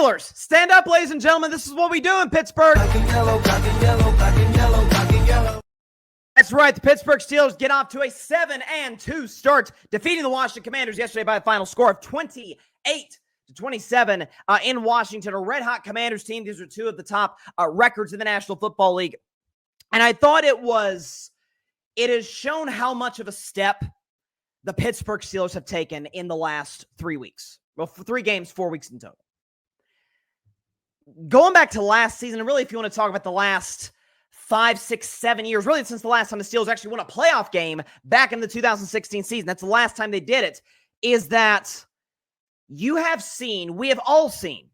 Steelers, stand up, ladies and gentlemen. This is what we do in Pittsburgh. Black and yellow, black and yellow, black and yellow, black and yellow. That's right. The Pittsburgh Steelers get off to a 7-2 start, defeating the Washington Commanders yesterday by a final score of 28-27 in Washington. A red-hot Commanders team. These are two of the top records in the National Football League. And I thought it has shown how much of a step the Pittsburgh Steelers have taken in the last 3 weeks. Well, 3 games, 4 weeks in total. Going back to last season, and really if you want to talk about the last 5, 6, 7 years, really since the last time the Steelers actually won a playoff game back in the 2016 season, that's the last time they did it, is that we have all seen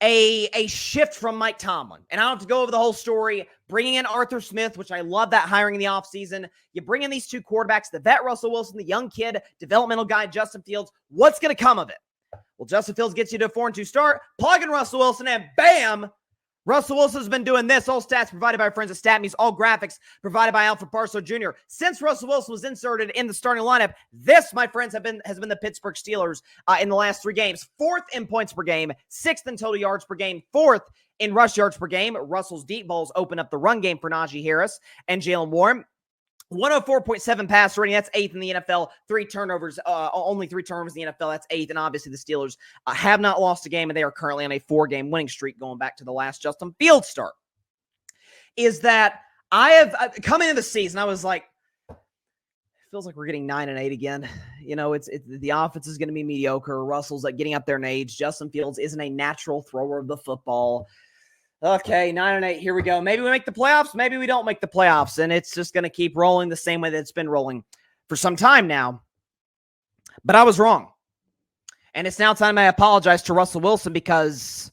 a shift from Mike Tomlin. And I don't have to go over the whole story. Bringing in Arthur Smith, which I love that hiring in the offseason. You bring in these 2 quarterbacks, the vet Russell Wilson, the young kid, developmental guy Justin Fields. What's going to come of it? Well, Justin Fields gets you to a 4-2 start, plug in Russell Wilson, and bam! Russell Wilson's been doing this. All stats provided by our friends at StatMuse, all graphics provided by Alfred Parslow Jr. Since Russell Wilson was inserted in the starting lineup, this, my friends, has been the Pittsburgh Steelers in the last 3 games. 4th in points per game, 6th in total yards per game, 4th in rush yards per game. Russell's deep balls open up the run game for Najee Harris and Jalen Warren. 104.7 pass rating. That's 8th in the NFL. 3 turnovers, only 3 turnovers in the NFL. That's 8th. And obviously the Steelers have not lost a game, and they are currently on a 4-game winning streak going back to the last Justin Fields start. Is that I have come into the season, I was like, it feels like we're getting 9-8 again. You know, it's the offense is going to be mediocre. Russell's like getting up there in age. Justin Fields isn't a natural thrower of the football. Okay, 9-8, here we go. Maybe we make the playoffs, maybe we don't make the playoffs, and it's just going to keep rolling the same way that it's been rolling for some time now. But I was wrong. And it's now time I apologize to Russell Wilson, because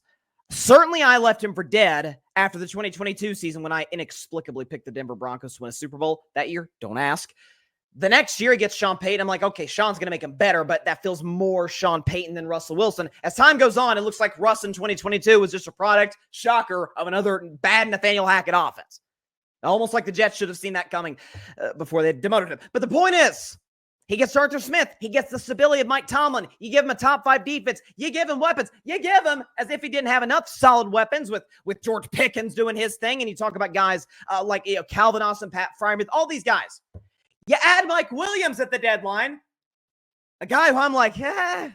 certainly I left him for dead after the 2022 season when I inexplicably picked the Denver Broncos to win a Super Bowl that year. Don't ask. The next year he gets Sean Payton. I'm like, okay, Sean's going to make him better, but that feels more Sean Payton than Russell Wilson. As time goes on, it looks like Russ in 2022 was just a product, shocker, of another bad Nathaniel Hackett offense. Almost like the Jets should have seen that coming before they demoted him. But the point is, he gets Arthur Smith. He gets the stability of Mike Tomlin. You give him a top 5 defense. You give him weapons. You give him, as if he didn't have enough solid weapons with George Pickens doing his thing. And you talk about guys like Calvin Austin, Pat Freiermuth, all these guys. You add Mike Williams at the deadline, a guy who I'm like, they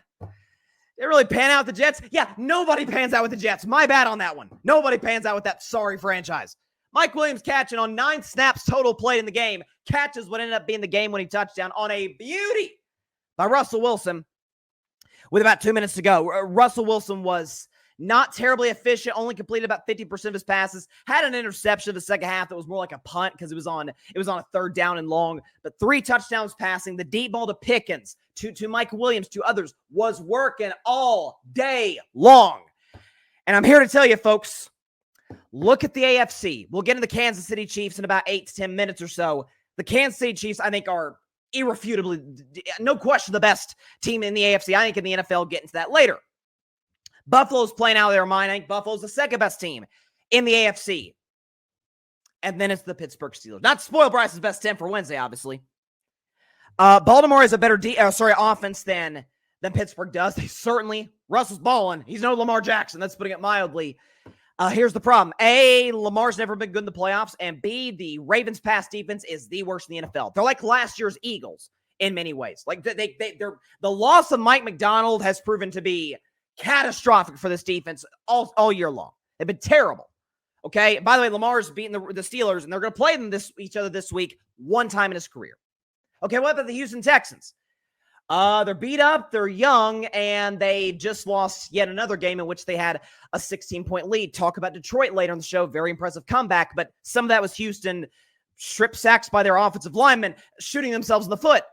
really pan out with the Jets. Yeah, nobody pans out with the Jets. My bad on that one. Nobody pans out with that sorry franchise. Mike Williams catching on 9 snaps total played in the game. Catches what ended up being the game-winning touchdown on a beauty by Russell Wilson with about 2 minutes to go. Russell Wilson was not terribly efficient, only completed about 50% of his passes. Had an interception in the second half that was more like a punt because it was on a 3rd down and long. But 3 touchdowns passing, the deep ball to Pickens, to Mike Williams, to others, was working all day long. And I'm here to tell you, folks, look at the AFC. We'll get into the Kansas City Chiefs in about 8 to 10 minutes or so. The Kansas City Chiefs, I think, are irrefutably, no question, the best team in the AFC. I think in the NFL, get into that later. Buffalo's playing out of their mind. I think Buffalo's the second best team in the AFC. And then it's the Pittsburgh Steelers. Not to spoil Bryce's best 10 for Wednesday, obviously. Baltimore has a better offense than Pittsburgh does. They certainly, Russell's balling. He's no Lamar Jackson. That's putting it mildly. Here's the problem. A, Lamar's never been good in the playoffs. And B, the Ravens' pass defense is the worst in the NFL. They're like last year's Eagles in many ways. Like the loss of Mike McDonald has proven to be catastrophic for this defense all year long. They've been terrible. Okay. By the way, Lamar's beating the Steelers, and they're going to play them each other this week 1 time in his career. Okay. What about the Houston Texans? They're beat up, they're young, and they just lost yet another game in which they had a 16-point lead. Talk about Detroit later in the show. Very impressive comeback, but some of that was Houston strip sacks by their offensive linemen, shooting themselves in the foot.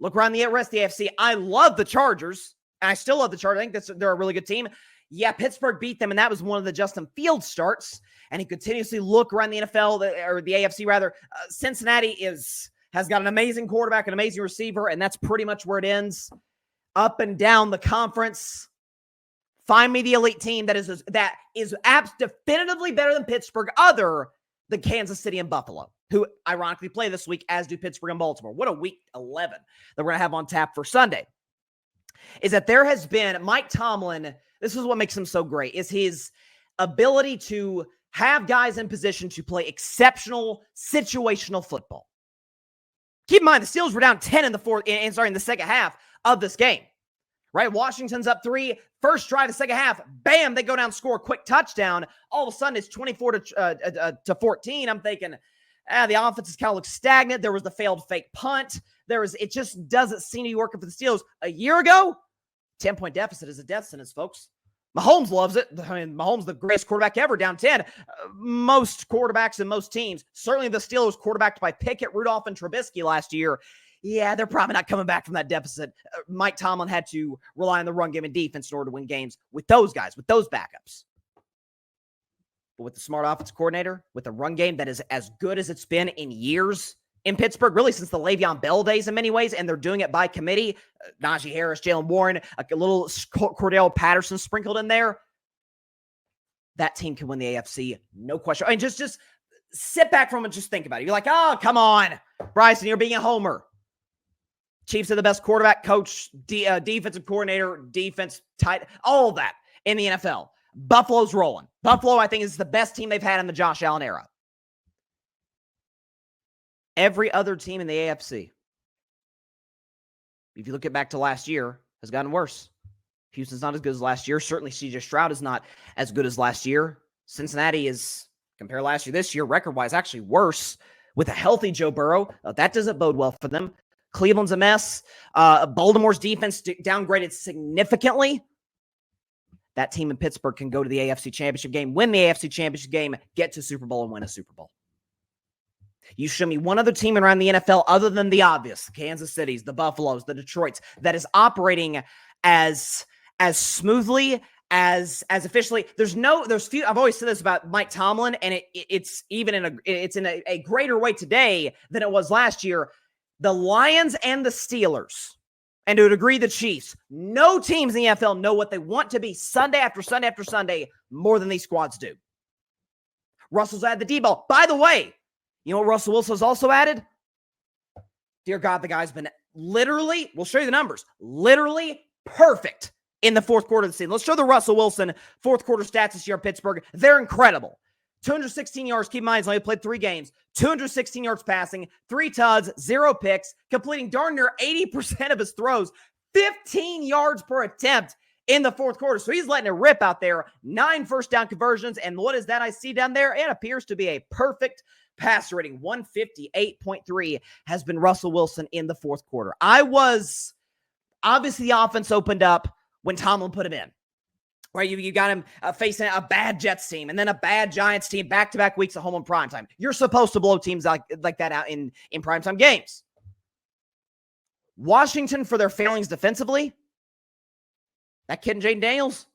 Look around the rest of the AFC. I love the Chargers. And I still love the Chargers. I think they're a really good team. Yeah, Pittsburgh beat them, and that was one of the Justin Fields starts. And he continuously look around the NFL, or the AFC rather. Cincinnati has got an amazing quarterback, an amazing receiver, and that's pretty much where it ends. Up and down the conference. Find me the elite team that is definitively better than Pittsburgh, other than Kansas City and Buffalo, who ironically play this week, as do Pittsburgh and Baltimore. What a week 11 that we're going to have on tap for Sunday. Is that there has been Mike Tomlin This is what makes him so great, is his ability to have guys in position to play exceptional situational football. Keep in mind, the Steelers were down 10 in the second half of this game. Right? Washington's up 3. First drive, the second half, bam, they go down, score a quick touchdown. All of a sudden, it's 24 to 14. I'm thinking, the offense is kind of looks stagnant. There was the failed fake punt. It just doesn't seem to be working for the Steelers. A year ago, 10-point deficit is a death sentence, folks. Mahomes loves it. I mean, Mahomes, the greatest quarterback ever, down 10. Most quarterbacks and most teams, certainly the Steelers quarterbacked by Pickett, Rudolph, and Trubisky last year, yeah, they're probably not coming back from that deficit. Mike Tomlin had to rely on the run game and defense in order to win games with those guys, with those backups. But with the smart offense coordinator, with a run game that is as good as it's been in years in Pittsburgh, really since the Le'Veon Bell days in many ways, and they're doing it by committee. Najee Harris, Jalen Warren, a little Cordell Patterson sprinkled in there. That team can win the AFC, no question. I mean, just sit back from it and just think about it. You're like, oh, come on, Bryson, you're being a homer. Chiefs are the best quarterback, coach, defensive coordinator, defense, tight, all of that in the NFL. Buffalo's rolling. Buffalo, I think, is the best team they've had in the Josh Allen era. Every other team in the AFC, if you look back to last year, has gotten worse. Houston's not as good as last year. Certainly, C.J. Stroud is not as good as last year. Cincinnati is, compare last year, this year, record-wise, actually worse with a healthy Joe Burrow. That doesn't bode well for them. Cleveland's a mess. Baltimore's defense downgraded significantly. That team in Pittsburgh can go to the AFC Championship game, win the AFC Championship game, get to Super Bowl, and win a Super Bowl. You show me one other team around the NFL other than the obvious, Kansas City's, the Buffaloes, the Detroits, that is operating as smoothly, as efficiently. There's few. I've always said this about Mike Tomlin, and it's in a greater way today than it was last year. The Lions and the Steelers, and to a degree the Chiefs, no teams in the NFL know what they want to be Sunday after Sunday after Sunday more than these squads do. Russell's added the D-ball. By the way, you know what Russell Wilson's also added? Dear God, the guy's been literally, we'll show you the numbers, literally perfect in the fourth quarter of the season. Let's show the Russell Wilson fourth quarter stats this year in Pittsburgh. They're incredible. 216 yards, keep in mind, he's only played 3 games. 216 yards passing, 3 tuds, 0 picks, completing darn near 80% of his throws, 15 yards per attempt in the fourth quarter. So he's letting it rip out there. 9 first down conversions. And what is that I see down there? It appears to be a perfect passer rating. 158.3 has been Russell Wilson in the fourth quarter. Obviously the offense opened up when Tomlin put him in. Right, you got him facing a bad Jets team and then a bad Giants team back-to-back weeks at home in primetime. You're supposed to blow teams like that out in primetime games. Washington, for their failings defensively, that kid, Jaden Daniels,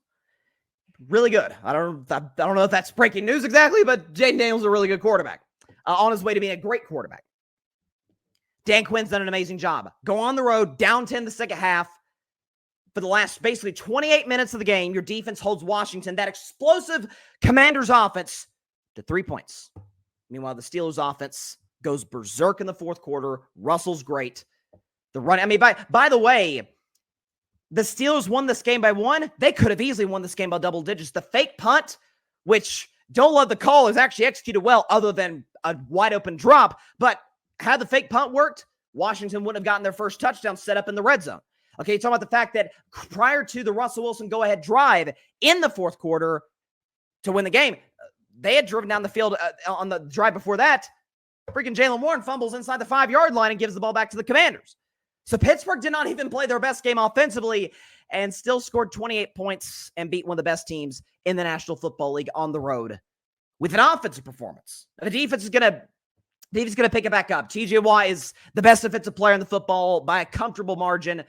really good. I don't know if that's breaking news exactly, but Jaden Daniels is a really good quarterback. On his way to being a great quarterback. Dan Quinn's done an amazing job. Go on the road, down 10 the second half. For the last basically 28 minutes of the game, your defense holds Washington, that explosive Commanders offense, to 3 points. Meanwhile, the Steelers offense goes berserk in the fourth quarter. Russell's great. The run, by the way, the Steelers won this game by 1. They could have easily won this game by double digits. The fake punt, which don't love the call, is actually executed well other than a wide open drop. But had the fake punt worked, Washington wouldn't have gotten their first touchdown set up in the red zone. Okay, talking about the fact that prior to the Russell Wilson go-ahead drive in the fourth quarter to win the game, they had driven down the field on the drive before that. Freaking Jalen Warren fumbles inside the 5-yard line and gives the ball back to the Commanders. So Pittsburgh did not even play their best game offensively and still scored 28 points and beat one of the best teams in the National Football League on the road with an offensive performance. The defense is going to pick it back up. TJ Watt is the best defensive player in the football by a comfortable margin.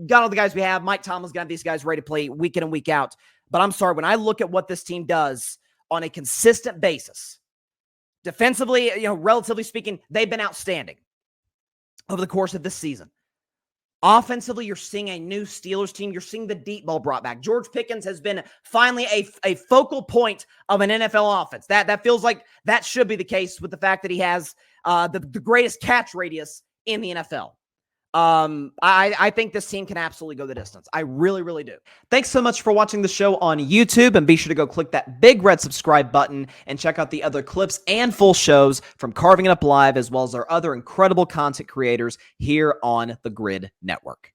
Got all the guys we have. Mike Tomlin's got these guys ready to play week in and week out. But I'm sorry, when I look at what this team does on a consistent basis, defensively, relatively speaking, they've been outstanding over the course of this season. Offensively, you're seeing a new Steelers team. You're seeing the deep ball brought back. George Pickens has been finally a focal point of an NFL offense. That feels like that should be the case with the fact that he has the greatest catch radius in the NFL. I think this team can absolutely go the distance. I really, really do. Thanks so much for watching the show on YouTube, and be sure to go click that big red subscribe button and check out the other clips and full shows from Carving It Up Live, as well as our other incredible content creators here on the Grid Network.